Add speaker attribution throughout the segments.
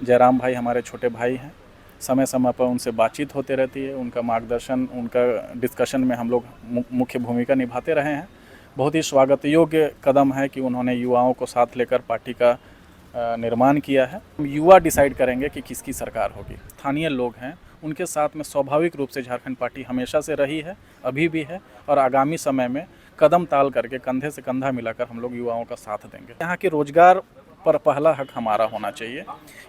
Speaker 1: जयराम भाई हमारे छोटे भाई हैं, समय समय पर उनसे बातचीत होते रहती है, उनका मार्गदर्शन, उनका डिस्कशन में हम लोग मुख्य भूमिका निभाते रहे हैं। बहुत ही स्वागत योग्य कदम है कि उन्होंने युवाओं को साथ लेकर पार्टी का निर्माण किया है। युवा डिसाइड करेंगे कि किसकी सरकार होगी। स्थानीय लोग हैं, उनके साथ में स्वाभाविक रूप से झारखंड पार्टी हमेशा से रही है, अभी भी है और आगामी समय में कदम ताल करके कंधे से कंधा मिलाकर हम लोग युवाओं का साथ देंगे। यहाँ के रोजगार पर पहला हक हमारा होना चाहिए,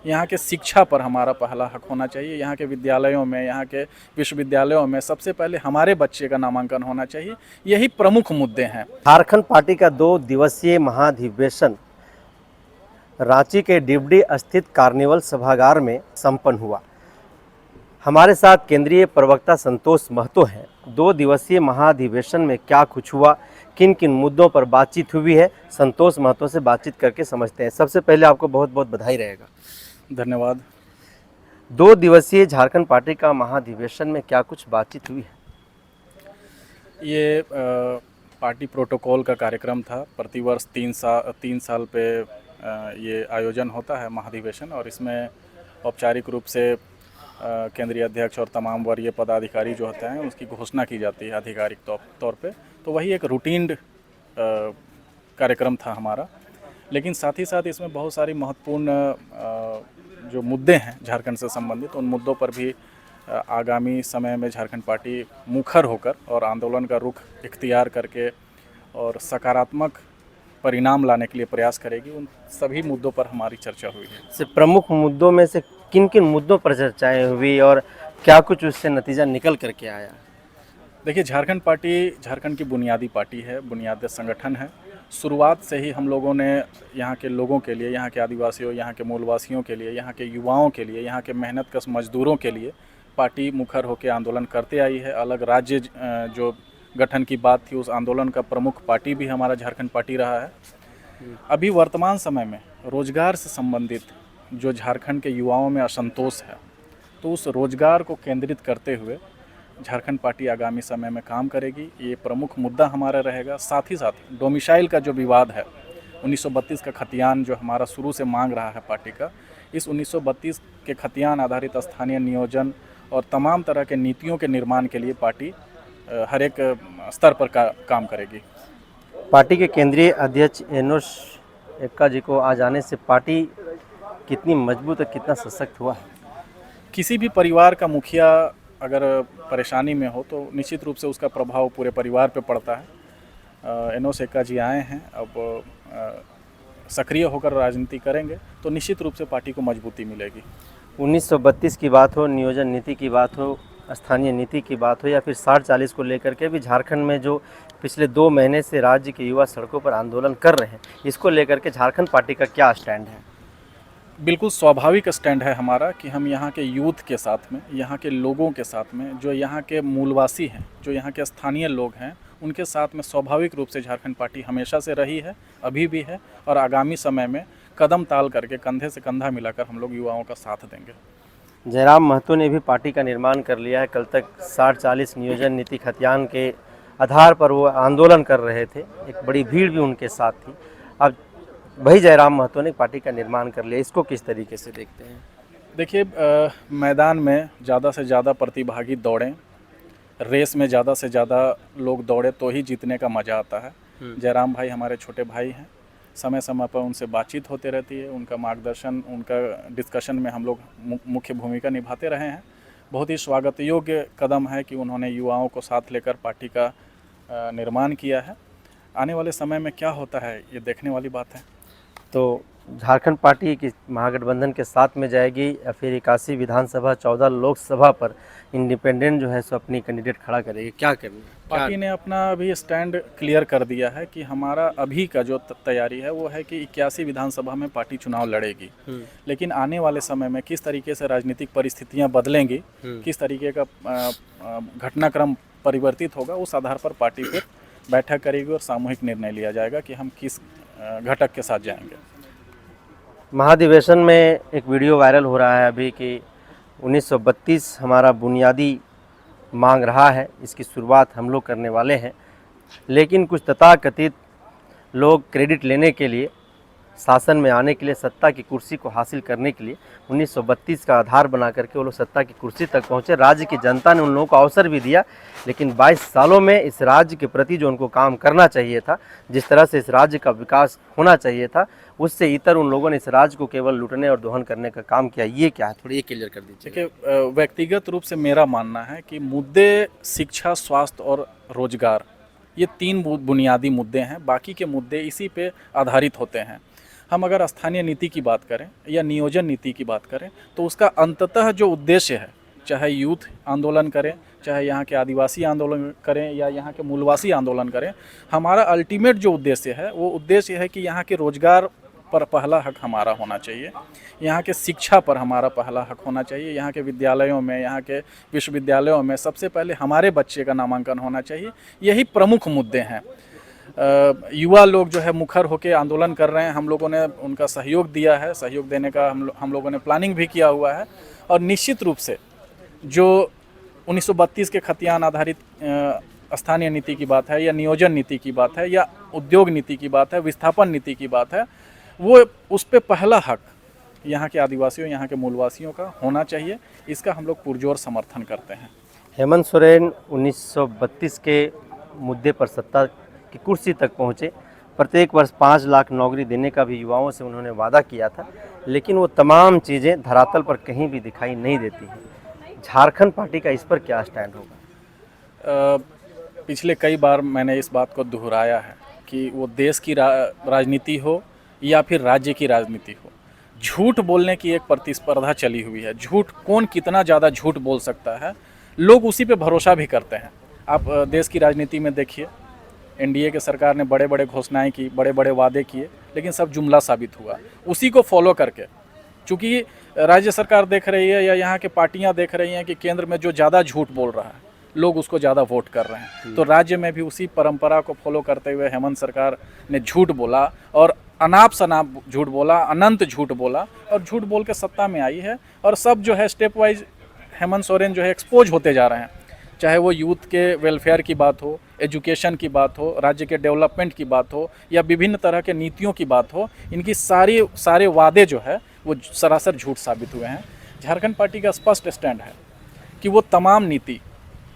Speaker 1: यहाँ के शिक्षा पर हमारा पहला हक होना चाहिए, यहाँ के विद्यालयों में, यहाँ के विश्वविद्यालयों में सबसे पहले हमारे बच्चे का नामांकन होना चाहिए। यही प्रमुख मुद्दे हैं।
Speaker 2: झारखंड पार्टी का 2 दिवसीय महाधिवेशन रांची के डिवडी स्थित कार्निवल सभागार में संपन्न हुआ। हमारे साथ केंद्रीय प्रवक्ता संतोष महतो हैं। 2 दिवसीय महाधिवेशन में क्या कुछ हुआ, किन किन मुद्दों पर बातचीत हुई है, संतोष महतो से बातचीत करके समझते हैं। सबसे पहले आपको बहुत बहुत बधाई रहेगा।
Speaker 1: धन्यवाद।
Speaker 2: 2 दिवसीय झारखंड पार्टी का महाधिवेशन में क्या कुछ बातचीत हुई है?
Speaker 1: ये पार्टी प्रोटोकॉल का कार्यक्रम था। प्रतिवर्ष 3 साल पे ये आयोजन होता है महाधिवेशन, और इसमें औपचारिक रूप से केंद्रीय अध्यक्ष और तमाम वरीय पदाधिकारी जो होते हैं उसकी घोषणा की जाती है आधिकारिक तौर पे। तो वही एक रूटीन कार्यक्रम था हमारा, लेकिन साथ ही साथ इसमें बहुत सारी महत्वपूर्ण जो मुद्दे हैं झारखंड से संबंधित, उन मुद्दों पर भी आगामी समय में झारखंड पार्टी मुखर होकर और आंदोलन का रुख इख्तियार करके और सकारात्मक परिणाम लाने के लिए प्रयास करेगी। उन सभी मुद्दों पर हमारी चर्चा हुई है।
Speaker 2: प्रमुख मुद्दों में से किन किन मुद्दों पर चर्चाएं हुई और क्या कुछ उससे नतीजा निकल करके आया?
Speaker 1: देखिए, झारखंड पार्टी झारखंड की बुनियादी पार्टी है, बुनियादी संगठन है। शुरुआत से ही हम लोगों ने यहाँ के लोगों के लिए, यहाँ के आदिवासियों, यहाँ के मूलवासियों के लिए, यहाँ के युवाओं के लिए, यहाँ के मेहनतकश मजदूरों के लिए पार्टी मुखर होकर आंदोलन करते आई है। अलग राज्य जो गठन की बात थी, उस आंदोलन का प्रमुख पार्टी भी हमारा झारखंड पार्टी रहा है। अभी वर्तमान समय में रोजगार से संबंधित जो झारखंड के युवाओं में असंतोष है, तो उस रोजगार को केंद्रित करते हुए झारखंड पार्टी आगामी समय में काम करेगी। ये प्रमुख मुद्दा हमारा रहेगा। साथ ही साथ डोमिसाइल का जो विवाद है, 1932 का खतियान जो हमारा शुरू से मांग रहा है पार्टी का, इस 1932 के खतियान आधारित स्थानीय नियोजन और तमाम तरह के नीतियों के निर्माण के लिए पार्टी हर एक स्तर पर काम करेगी।
Speaker 2: पार्टी के केंद्रीय अध्यक्ष एनोस एक्का जी को आ जाने से पार्टी कितनी मजबूत और कितना सशक्त हुआ है?
Speaker 1: किसी भी परिवार का मुखिया अगर परेशानी में हो तो निश्चित रूप से उसका प्रभाव पूरे परिवार पे पड़ता है। एनोस एक्का जी आए हैं, अब सक्रिय होकर राजनीति करेंगे तो निश्चित रूप से पार्टी को मजबूती मिलेगी।
Speaker 2: 1932 की बात हो, नियोजन नीति की बात हो, स्थानीय नीति की बात हो, या फिर 60-40 को लेकर के भी झारखंड में जो पिछले 2 महीने से राज्य के युवा सड़कों पर आंदोलन कर रहे हैं, इसको लेकर के झारखंड पार्टी का क्या स्टैंड है?
Speaker 1: बिल्कुल स्वाभाविक स्टैंड है हमारा कि हम यहाँ के यूथ के साथ में, यहाँ के लोगों के साथ में, जो यहाँ के मूलवासी हैं, जो यहाँ के स्थानीय लोग हैं, उनके साथ में स्वाभाविक रूप से झारखंड पार्टी हमेशा से रही है, अभी भी है और आगामी समय में कदम ताल करके कंधे से कंधा मिलाकर हम लोग युवाओं का साथ देंगे।
Speaker 2: जयराम महतो ने भी पार्टी का निर्माण कर लिया है। कल तक 60-40 नियोजन नीति खतियान के आधार पर वो आंदोलन कर रहे थे, एक बड़ी भीड़ भी उनके साथ थी। अब वही जयराम महतो ने पार्टी का निर्माण कर लिया, इसको किस तरीके से देखते हैं?
Speaker 1: देखिए, मैदान में ज़्यादा से ज़्यादा प्रतिभागी दौड़ें, रेस में ज़्यादा से ज़्यादा लोग दौड़े तो ही जीतने का मज़ा आता है। जयराम भाई हमारे छोटे भाई हैं, समय समय पर उनसे बातचीत होते रहती है, उनका मार्गदर्शन, उनका डिस्कशन में हम लोग मुख्य भूमिका निभाते रहे हैं। बहुत ही स्वागत योग्य कदम है कि उन्होंने युवाओं को साथ लेकर पार्टी का निर्माण किया है। आने वाले समय में क्या होता है ये देखने वाली बात है।
Speaker 2: तो झारखंड पार्टी की महागठबंधन के साथ में जाएगी या फिर 81 विधानसभा 14 लोकसभा पर इंडिपेंडेंट जो है सो अपनी कैंडिडेट खड़ा करेगी? क्या करनी है?
Speaker 1: पार्टी ने अपना अभी स्टैंड क्लियर कर दिया है कि हमारा अभी का जो तैयारी है वो है कि 81 विधानसभा में पार्टी चुनाव लड़ेगी, लेकिन आने वाले समय में किस तरीके से राजनीतिक परिस्थितियां बदलेंगी, किस तरीके का घटनाक्रम परिवर्तित होगा, उस आधार पर पार्टी फिर बैठक करेगी और सामूहिक निर्णय लिया जाएगा कि हम किस घटक के साथ जाएंगे।
Speaker 2: महाधिवेशन में एक वीडियो वायरल हो रहा है अभी कि 1932 हमारा बुनियादी मांग रहा है, इसकी शुरुआत हम लोग करने वाले हैं, लेकिन कुछ तथाकथित लोग क्रेडिट लेने के लिए शासन में आने के लिए, सत्ता की कुर्सी को हासिल करने के लिए 1932 का आधार बना करके वो लोग सत्ता की कुर्सी तक पहुँचे। राज्य की जनता ने उन लोगों को अवसर भी दिया, लेकिन 22 सालों में इस राज्य के प्रति जो उनको काम करना चाहिए था, जिस तरह से इस राज्य का विकास होना चाहिए था, उससे इतर उन लोगों ने इस राज्य को केवल लूटने और दोहन करने का काम किया। ये क्या है, थोड़ी ये क्लियर कर दीजिए।
Speaker 1: देखिए, व्यक्तिगत रूप से मेरा मानना है कि मुद्दे शिक्षा, स्वास्थ्य और रोजगार, ये 3 बुनियादी मुद्दे हैं। बाकी के मुद्दे इसी पे आधारित होते हैं। हम अगर स्थानीय नीति की बात करें या नियोजन नीति की बात करें, तो उसका अंततः जो उद्देश्य है, चाहे यूथ आंदोलन करें, चाहे यहाँ के आदिवासी आंदोलन करें या यहाँ के मूलवासी आंदोलन करें, हमारा अल्टीमेट जो उद्देश्य है वो उद्देश्य है कि यहाँ के रोजगार पर पहला हक हमारा होना चाहिए, यहाँ के शिक्षा पर हमारा पहला हक होना चाहिए, यहाँ के विद्यालयों में, यहाँ के विश्वविद्यालयों में सबसे पहले हमारे बच्चे का नामांकन होना चाहिए। यही प्रमुख मुद्दे हैं। युवा लोग जो है मुखर होकर आंदोलन कर रहे हैं, हम लोगों ने उनका सहयोग दिया है, सहयोग देने का हम लोगों ने प्लानिंग भी किया हुआ है। और निश्चित रूप से जो 1932 के खतियान आधारित स्थानीय नीति की बात है या नियोजन नीति की बात है या उद्योग नीति की बात है, विस्थापन नीति की बात है, वो उस पे पहला हक यहाँ के आदिवासियों, यहाँ के मूलवासियों का होना चाहिए। इसका हम लोग पुरजोर समर्थन करते हैं।
Speaker 2: हेमंत सोरेन 1932 के मुद्दे पर सत्ता की कुर्सी तक पहुँचे। प्रत्येक वर्ष 5 लाख नौकरी देने का भी युवाओं से उन्होंने वादा किया था, लेकिन वो तमाम चीज़ें धरातल पर कहीं भी दिखाई नहीं देती हैं। झारखंड पार्टी का इस पर क्या स्टैंड होगा?
Speaker 1: पिछले कई बार मैंने इस बात को दोहराया है कि वो देश की राजनीति हो या फिर राज्य की राजनीति हो, झूठ बोलने की एक प्रतिस्पर्धा चली हुई है। झूठ, कौन कितना ज़्यादा झूठ बोल सकता है, लोग उसी पे भरोसा भी करते हैं। आप देश की राजनीति में देखिए, एनडीए के सरकार ने बड़े बड़े घोषणाएं की, बड़े बड़े वादे किए, लेकिन सब जुमला साबित हुआ। उसी को फॉलो करके, चूँकि राज्य सरकार देख रही है या यहाँ के पार्टियाँ देख रही हैं कि केंद्र में जो ज़्यादा झूठ बोल रहा है, लोग उसको ज़्यादा वोट कर रहे हैं, तो राज्य में भी उसी परंपरा को फॉलो करते हुए हेमंत सरकार ने झूठ बोला और अनाप शनाप झूठ बोला, अनंत झूठ बोला और झूठ बोल के सत्ता में आई है। और सब जो है स्टेप वाइज हेमंत सोरेन जो है एक्सपोज होते जा रहे हैं। चाहे वो यूथ के वेलफेयर की बात हो, एजुकेशन की बात हो, राज्य के डेवलपमेंट की बात हो या विभिन्न तरह के नीतियों की बात हो, इनकी सारे वादे जो है वो सरासर झूठ साबित हुए हैं। झारखंड पार्टी का स्पष्ट स्टैंड है कि वो तमाम नीति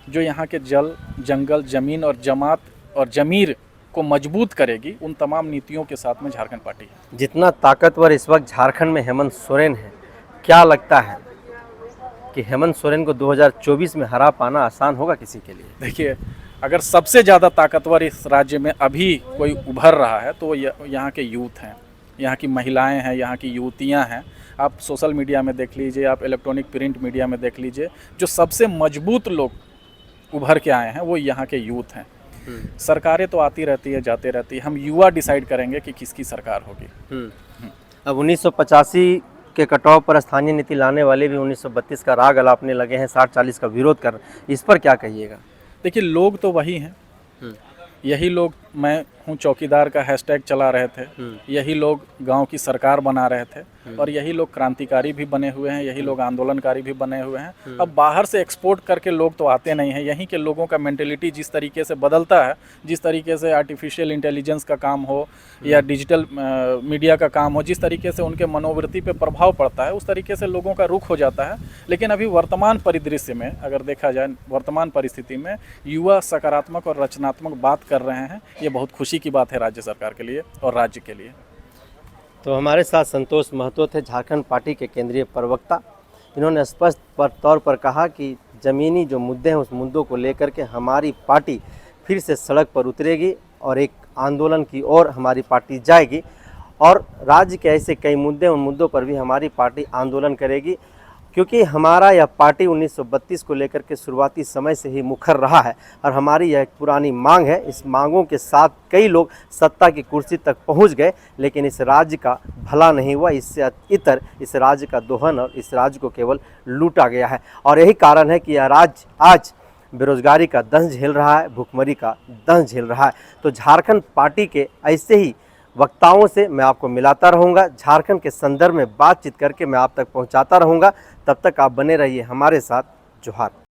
Speaker 1: जो यहाँ के जल, जंगल, ज़मीन और जमात और ज़मीर को मजबूत करेगी, उन तमाम नीतियों के साथ में झारखंड पार्टी है।
Speaker 2: जितना ताकतवर इस वक्त झारखंड में हेमंत सोरेन है, क्या लगता है कि हेमंत सोरेन को 2024 में हरा पाना आसान होगा किसी के लिए?
Speaker 1: देखिए, अगर सबसे ज़्यादा ताकतवर इस राज्य में अभी कोई उभर रहा है तो यहाँ के यूथ हैं, यहाँ की महिलाएं हैं, यहाँ की युवतियाँ हैं। आप सोशल मीडिया में देख लीजिए, आप इलेक्ट्रॉनिक प्रिंट मीडिया में देख लीजिए, जो सबसे मजबूत लोग उभर के आए हैं वो यहाँ के यूथ हैं। सरकारें तो आती रहती है, जाते रहती है, हम युवा डिसाइड करेंगे कि किसकी सरकार होगी।
Speaker 2: अब 1985 के कटाव पर स्थानीय नीति लाने वाले भी 1932 का राग अलापने लगे हैं, 60-40 का विरोध कर रहे हैं, इस पर क्या कहिएगा?
Speaker 1: देखिए, लोग तो वही हैं, यही लोग मैं हूँ चौकीदार का हैशटैग चला रहे थे, यही लोग गांव की सरकार बना रहे थे और यही लोग क्रांतिकारी भी बने हुए हैं, यही लोग आंदोलनकारी भी बने हुए हैं। अब बाहर से एक्सपोर्ट करके लोग तो आते नहीं हैं। यहीं के लोगों का मेंटेलिटी जिस तरीके से बदलता है, जिस तरीके से आर्टिफिशियल इंटेलिजेंस का काम हो या डिजिटल मीडिया का काम हो, जिस तरीके से उनके मनोवृत्ति पे प्रभाव पड़ता है, उस तरीके से लोगों का रुख हो जाता है। लेकिन अभी वर्तमान परिदृश्य में अगर देखा जाए, वर्तमान परिस्थिति में युवा सकारात्मक और रचनात्मक बात कर रहे हैं। ये बहुत खुशी की बात है राज्य सरकार के लिए और राज्य के लिए।
Speaker 2: तो हमारे साथ संतोष महतो थे, झारखंड पार्टी के केंद्रीय प्रवक्ता। इन्होंने स्पष्ट तौर पर कहा कि ज़मीनी जो मुद्दे हैं उस मुद्दों को लेकर के हमारी पार्टी फिर से सड़क पर उतरेगी और एक आंदोलन की ओर हमारी पार्टी जाएगी और राज्य के ऐसे कई मुद्दे, उन मुद्दों पर भी हमारी पार्टी आंदोलन करेगी, क्योंकि हमारा यह पार्टी 1932 को लेकर के शुरुआती समय से ही मुखर रहा है और हमारी यह एक पुरानी मांग है। इस मांगों के साथ कई लोग सत्ता की कुर्सी तक पहुंच गए, लेकिन इस राज्य का भला नहीं हुआ। इससे इतर इस राज्य का दोहन और इस राज्य को केवल लूटा गया है और यही कारण है कि यह राज्य आज बेरोजगारी का दंश झेल रहा है, भुखमरी का दंश झेल रहा है। तो झारखंड पार्टी के ऐसे ही वक्ताओं से मैं आपको मिलाता रहूँगा, झारखंड के संदर्भ में बातचीत करके मैं आप तक पहुँचाता रहूँगा। तब तक आप बने रहिए हमारे साथ। जोहार।